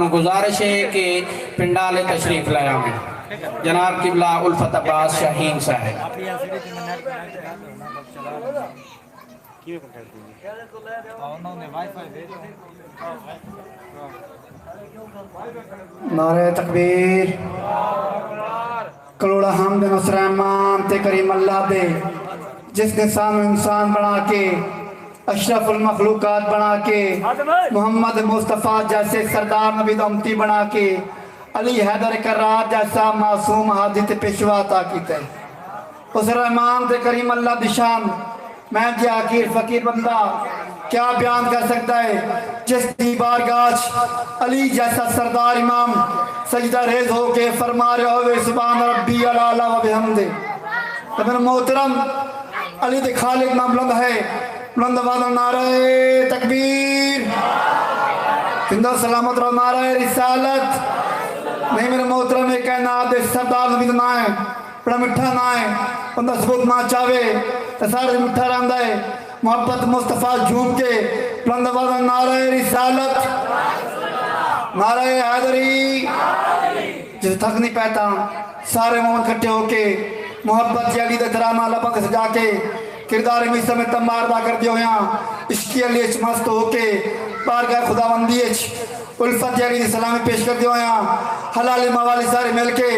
गुजारिश है कि पिंडाले तशरीफ लाया में जनाब किबला उल्फत अब्बास शाहीन साहब। नारे तकबीर करोड़ा हमद नसरमान ते करीम अल्लाह दे जिसने सानू इंसान बना के अशरफुल मखलूकात बना के मोहम्मद मुस्तफ़ा जैसे सरदार नबी उम्मती बना के अली हैदर करार जैसा मासूम हाजित पेशवा अता कीता है। उस रहमान ते करीम अल्लाह दी शान मैं जी आखिर फकीर बंदा क्या बयान कर सकता है, जिसकी बारगाह अली जैसा सरदार इमाम सजदा रेज होके फरमा रहे होवे सुभान रब्बी अला व बिहम्दे। तो मेरा मोहतरम अली दे खालिक नाम बुलंद है, बुलंद वाला नारे तकबीर जिंदा सलामत रहो नारे रिसालत। नहीं मेरे मोहतरम ये कहना दे सरदार नबी ना है बड़ा मिठा ना है बंदा सबूत ना चाहे तो सारे मिठा रहता है। मोहब्बत मुस्तफ़ा झूम के बुलंद वाला नारे रिसालत नारे हैदरी। जिस थक नहीं पाता सारे मोहम्मद इकट्ठे होके मोहब्बत अली दे ड्रामा लबक सजा के किरदार में समय तमारदा कर दियो यहाँ इश्क़ अली मस्त होके बारगाह खुदाबंदी उल्फत अली सलामी पेश कर दियो यहाँ हलाल मवाली सारे मिल के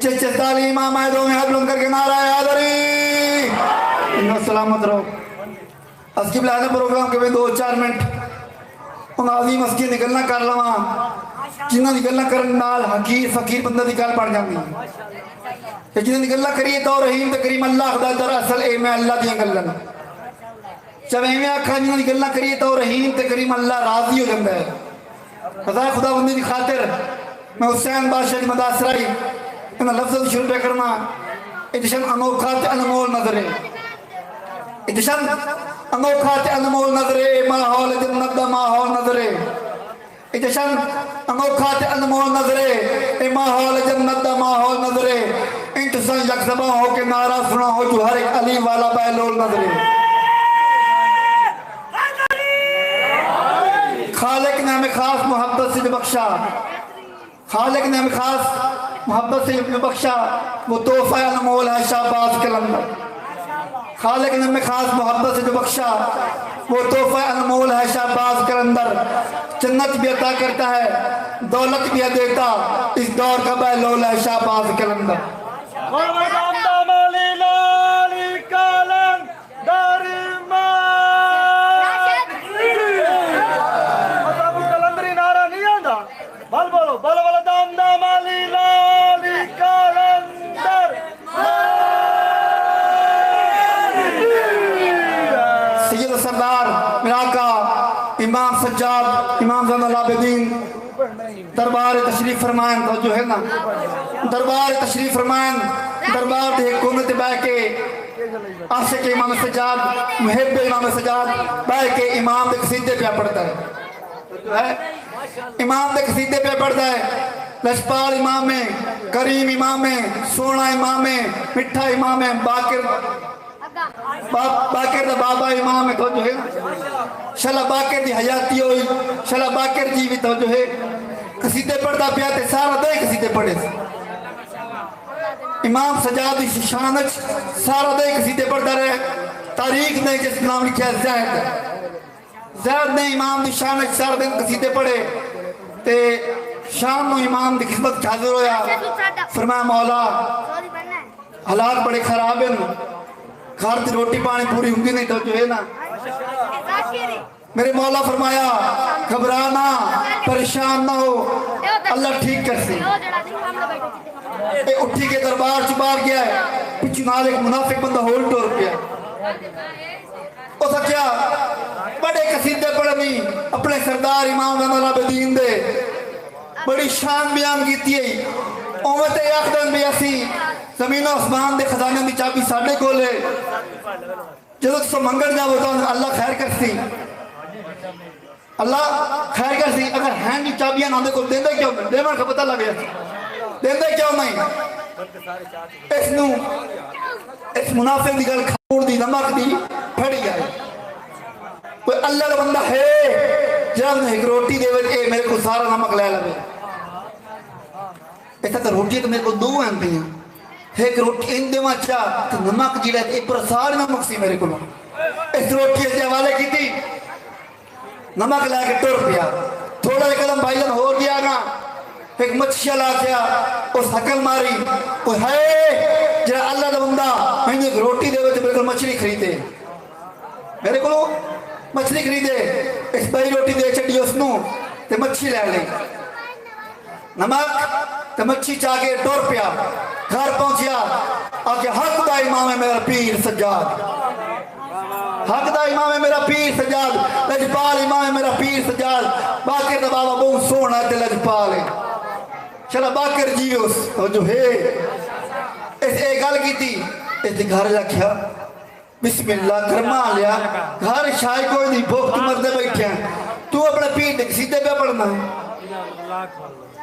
जिस ताली इमाम आए दो में हाथ बुलंद करके नारा हैदरी सलामत रहो। अस्की बिलाने प्रोग्राम के में 2-4 मिनट उन आज़ीम अस्की निकलना कर लवा जिन्ना निकलना करन नाल हकीर फकीर बंदा दी गल बन जांदी है। जिन्ना निकलना करिए तो रहीम ते करीम अल्लाह खुदा दरअसल ए मैं अल्लाह दी गल्लां जब एवें आखा जिन्ना निकलना करिए तो रहीम ते करीम अल्लाह राजी हो जांदा है। पता है खुदा बंदी दी खातिर मैं हुसैन बादशाह दी मदासराई इन लफ्ज़ शुरू पे करना इदशन अनोखा ते अनमोल नजरे इदशन अनोखा ते अनमोल नजरे माहौल जन्नत दा माहौल नजरे इदशन अनोखा ते अनमोल नजरे ए माहौल जन्नत दा माहौल नजरे इंत सन यकसबा हो के नारा सुना हो जो हर एक अली वाला बहलोल नजरे। खालिक ने हमें खास मोहब्बत से बख्शा खालिक ने हमें खास मोहब्बत से बख्शा वो तोहफा अनमोल है शाहबाज कलंदर। खालिक ने हमें खास मोहब्बत से जो बख्शा वो तोहफा अनमोल है शाहबाज कलंदर। जन्नत भी अता करता है दौलत भी देता इस दौर का बहलोल है शाहबाज कलंदर। इमाम सज्जाद इमाम ज़ैनुल आबिदीन दरबार तशरीफ फरमान तो जो है ना दरबार तशरीफ फरमान दरबार दे हुकूमत बैठ के आशिक इमाम सज्जाद मुहिब इमाम सज्जाद बैठ के इमाम दे कसीदे पे पढ़ता है जो है इमाम दे कसीदे पे पढ़ता है। लशपाल इमाम है करीम इमाम है सोना इमाम है मिठा इमाम है बाकिर दा बाबा इमाम है तो जो है शला बाकिर दी हयाती होई शला बाकिर जी भी तो जो है कसीदे पढ़दा पिया ते सारा दे कसीदे पढ़े इमाम सजाद दी शान सारा दे कसीदे पढ़दा रहे। तारीख ने जिस नाम लिखा ज़ैद ने इमाम दी शान सारा दिन कसीदे पढ़े ते शाम को इमाम दी खिदमत हाजिर होया फरमाया मौला हालात बड़े खराब हैं घर की रोटी पानी पूरी होंगी नहीं तो जो है ना मेरे मौला फरमाया घबराना परेशान ना हो अल्लाह ठीक कर से। उठी के दरबार च बाहर गया पिछू नाल एक मुनाफिक बंदा होल टोर गया उस क्या बड़े कसीदे पढ़नी अपने सरदार इमाम ज़ैनुल आबिदीन दे बड़ी शान बयान की उवें ते आखदन भी असी जमीन आसमान दे खजाने की चाबी साढ़े कोल है जो तुम मंगण जाओ तो अल्लाह खैर करती अल्लाह खैर करती अगर हैं जी चाबियां ना को देंदे क्यों देवन का पता लग गया देंदे क्यों नहीं इस मुनाफिक की गल खूर दी नमक दी फड़ी जाए कोई अल्लाह का बंदा है جب ایک روٹی دے وے میرے کو سارا نمک لے لے ایسا تو روٹی تو میرے کو دو ہیں پہ ایک روٹی ان دے مچا تو نمک جیڑا ایک پر سارے نمک سی میرے کو اس روٹی سے حوالے کی تھی نمک لے کے ٹر پیا تھوڑا ایک قدم بھائی جان ہو گیا نا ایک مچھیا لا کیا اس حکل ماری وہ ہے جہاں اللہ دا بندہ میں ایک روٹی دے تو میرے کو مچھلی خریدے میرے کو مچھلی خریدے اس بھائی روٹی دے چڑی اس نو تے مچھلی لے لے نمک تے مچھلی چاہ کے ٹور پیا گھر پہنچیا آکے حق دا امام ہے میرا پیر سجاد حق دا امام ہے میرا پیر سجاد لجپال امام ہے میرا پیر سجاد باقر دا بابا بہت سونا تے لجپال ہے چلا باقر جیوس اور جو ہے اس ایک گل کی تھی اس نے گھر رکھیا بسم اللہ کرما لیا گھر شاہ کوئی نہیں بھوک تو مردے بیٹھے ہیں تو اپنا پیر دیکھ سیدھے پہ پڑھنا ہے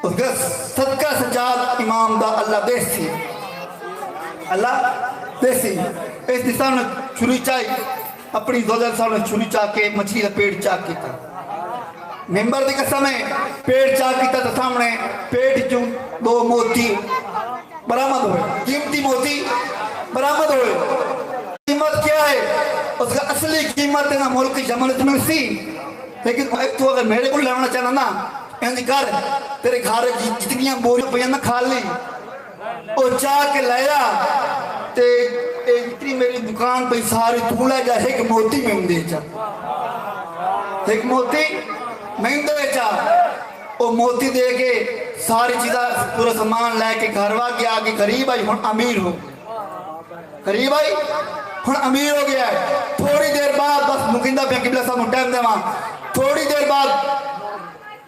اس کا صدقہ سجاد امام دا اللہ دیسی اللہ دیسی اس نسان نے چھری چاہی اپنی زوجہ سامنے چھری چاہ کے مچھلی کا پیڑ چاہ کیتا ممبر دی قسم ہے پیڑ چاہ کیتا تو سامنے پیڑ چوں دو موتی برآمد ہوئے قیمتی موتی برآمد ہوئے قیمت کیا ہے اس کا اصلی قیمت ہے نا ملک جملت میں سی لیکن تو اگر میرے کو لینا چاہنا نا یعنی کر تیرے گھارے جتنیاں بوریاں پہ نہ کھا لی وہ چاہ کے لیا تے اتنی میری دکان پہ ساری تو لے جا ایک موتی میں ہوں دے جا ایک موتی میں ہوں دے جا وہ موتی دے کے ساری چیزیں پورا سامان لے کے گھروا کے آگے غریب آئی ہن امیر ہو غریب آئی ہن امیر ہو گیا ہے تھوڑی دیر بعد بس مکندہ پہ قبلہ صاحب ہوں ٹائم دے وہاں تھوڑی دیر بعد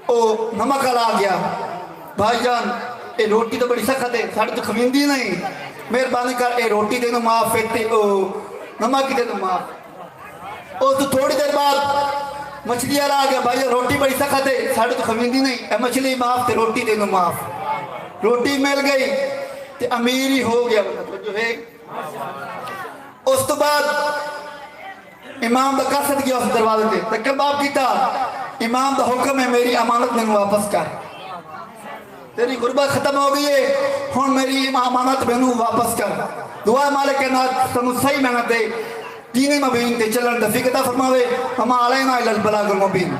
او نمک آ گیا بھائی جان اے روٹی تو بڑی سخت ہے ساڑھے تو کھویندی نہیں مہربانی کر اے روٹی دے نو معاف ہے او نمک دے نو معاف او تو تھوڑی دیر بعد مچھلی آ گیا بھائی جان روٹی بڑی سخت ہے ساڑھے تو کھویندی نہیں اے مچھلی معاف تے روٹی دے نو معاف روٹی مل گئی تے امیر ہی ہو گیا جو ہے اس تو بعد امام دا قصد گیا اس دروازے تے تکر باپ کیتا امام دا حکم ہے میری امانت میں واپس کر تیری غربت ختم ہو گئی ہے ہن میری امانت میں واپس کر دعا مالک کے نات تنو صحیح محنت دے دین مبین تے چلن توفیق عطا فرماوے ہم علینا الی البلاغ المبین